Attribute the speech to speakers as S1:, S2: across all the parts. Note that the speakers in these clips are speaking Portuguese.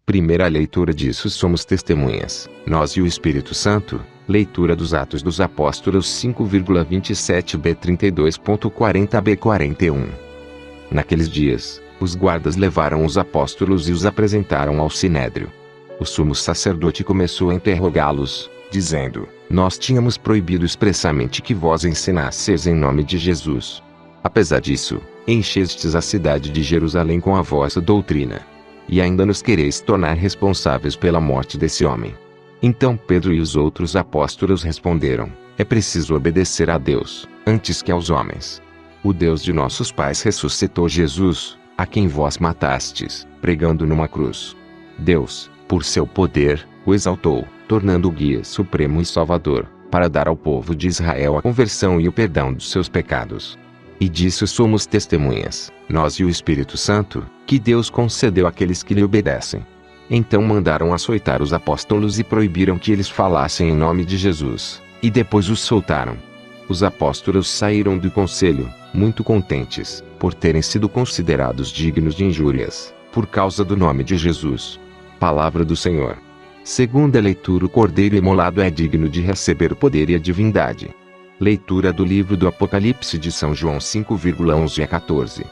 S1: Primeira leitura disso somos testemunhas, nós e o Espírito Santo. Leitura dos Atos dos Apóstolos 5,27b 32.40b 41. Naqueles dias, os guardas levaram os apóstolos e os apresentaram ao Sinédrio. O sumo sacerdote começou a interrogá-los, dizendo: Nós tínhamos proibido expressamente que vós ensinasseis em nome de Jesus. Apesar disso, enchestes a cidade de Jerusalém com a vossa doutrina. E ainda nos quereis tornar responsáveis pela morte desse homem. Então Pedro e os outros apóstolos responderam: É preciso obedecer a Deus, antes que aos homens. O Deus de nossos pais ressuscitou Jesus, a quem vós matastes, pregando numa cruz. Deus, por seu poder, o exaltou, tornando-o guia supremo e salvador, para dar ao povo de Israel a conversão e o perdão dos seus pecados. E disso somos testemunhas, nós e o Espírito Santo, que Deus concedeu àqueles que lhe obedecem. Então mandaram açoitar os apóstolos e proibiram que eles falassem em nome de Jesus, e depois os soltaram. Os apóstolos saíram do conselho, muito contentes, por terem sido considerados dignos de injúrias, por causa do nome de Jesus. Palavra do Senhor. Segunda leitura: O Cordeiro imolado é digno de receber o poder e a divindade. Leitura do livro do Apocalipse de São João 5,11 a 14.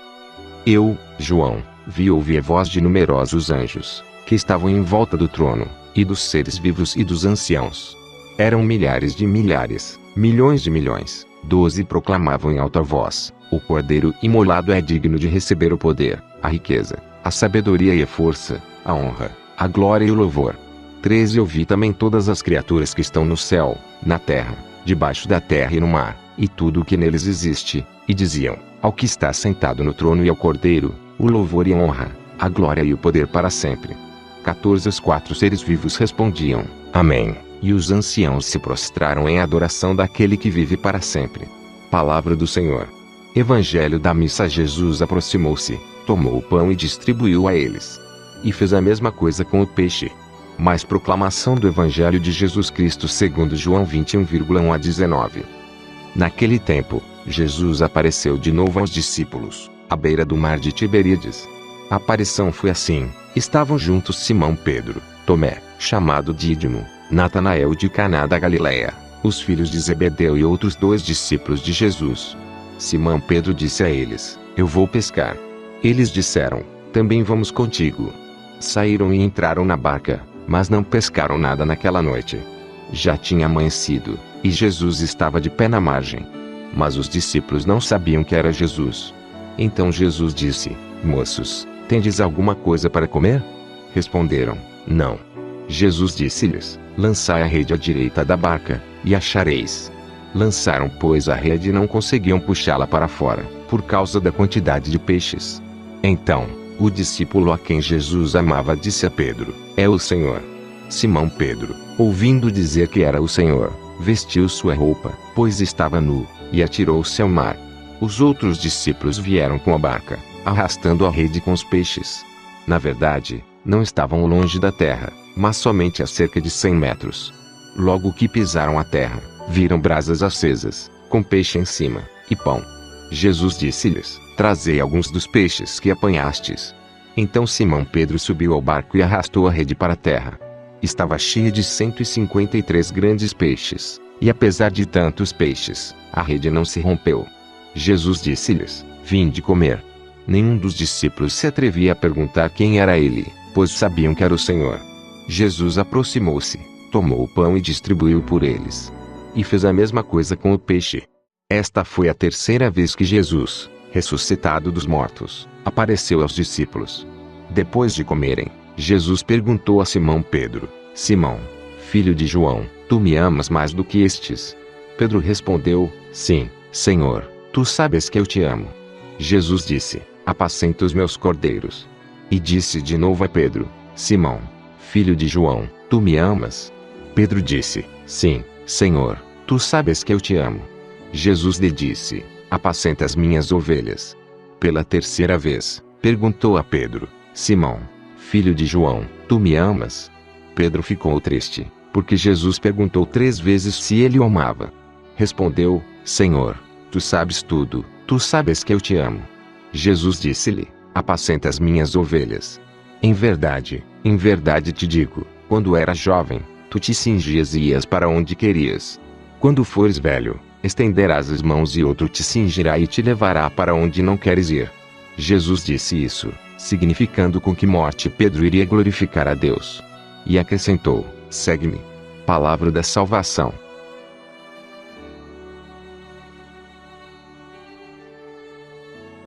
S1: Eu, João, vi e ouvi a voz de numerosos anjos, que estavam em volta do trono, e dos seres vivos e dos anciãos. Eram milhares de milhares, milhões de milhões. 12 proclamavam em alta voz: O Cordeiro imolado é digno de receber o poder, a riqueza, a sabedoria e a força, a honra, a glória e o louvor. 13 Eu vi também todas as criaturas que estão no céu, na terra, debaixo da terra e no mar, e tudo o que neles existe, e diziam: Ao que está sentado no trono e ao Cordeiro, o louvor e a honra, a glória e o poder para sempre. 14 Os 4 seres vivos respondiam: Amém. E os anciãos se prostraram em adoração daquele que vive para sempre. Palavra do Senhor. Evangelho da Missa. Jesus aproximou-se, tomou o pão e distribuiu a eles. E fez a mesma coisa com o peixe. Mais proclamação do Evangelho de Jesus Cristo segundo João 21,1 a 19. Naquele tempo, Jesus apareceu de novo aos discípulos, à beira do mar de Tiberíades. A aparição foi assim: estavam juntos Simão Pedro, Tomé, chamado Dídimo, Natanael de Caná da Galileia, os filhos de Zebedeu e outros 2 discípulos de Jesus. Simão Pedro disse a eles: Eu vou pescar. Eles disseram: Também vamos contigo. Saíram e entraram na barca, mas não pescaram nada naquela noite. Já tinha amanhecido, e Jesus estava de pé na margem. Mas os discípulos não sabiam que era Jesus. Então Jesus disse: Moços, tendes alguma coisa para comer? Responderam: Não. Jesus disse-lhes: Lançai a rede à direita da barca, e achareis. Lançaram, pois, a rede e não conseguiam puxá-la para fora, por causa da quantidade de peixes. Então, o discípulo a quem Jesus amava disse a Pedro: É o Senhor. Simão Pedro, ouvindo dizer que era o Senhor, vestiu sua roupa, pois estava nu, e atirou-se ao mar. Os outros discípulos vieram com a barca, arrastando a rede com os peixes. Na verdade, não estavam longe da terra, mas somente a cerca de 100 metros. Logo que pisaram a terra, viram brasas acesas, com peixe em cima, e pão. Jesus disse-lhes: Trazei alguns dos peixes que apanhastes. Então Simão Pedro subiu ao barco e arrastou a rede para a terra. Estava cheia de 153 grandes peixes, e apesar de tantos peixes, a rede não se rompeu. Jesus disse-lhes: Vinde comer. Nenhum dos discípulos se atrevia a perguntar quem era ele, pois sabiam que era o Senhor. Jesus aproximou-se, tomou o pão e distribuiu por eles. E fez a mesma coisa com o peixe. Esta foi a 3ª vez que Jesus, ressuscitado dos mortos, apareceu aos discípulos. Depois de comerem, Jesus perguntou a Simão Pedro: Simão, filho de João, tu me amas mais do que estes? Pedro respondeu: Sim, Senhor, tu sabes que eu te amo. Jesus disse: Apacenta os meus cordeiros. E disse de novo a Pedro: Simão, filho de João, tu me amas? Pedro disse: Sim, Senhor, tu sabes que eu te amo. Jesus lhe disse: Apacenta as minhas ovelhas. Pela 3ª vez, perguntou a Pedro: Simão, filho de João, tu me amas? Pedro ficou triste, porque Jesus perguntou 3 vezes se ele o amava. Respondeu: Senhor, tu sabes tudo, tu sabes que eu te amo. Jesus disse-lhe: Apacenta as minhas ovelhas. Em verdade te digo, quando eras jovem, tu te cingias e ias para onde querias. Quando fores velho, estenderás as mãos e outro te cingirá e te levará para onde não queres ir. Jesus disse isso, significando com que morte Pedro iria glorificar a Deus. E acrescentou: segue-me. Palavra da salvação.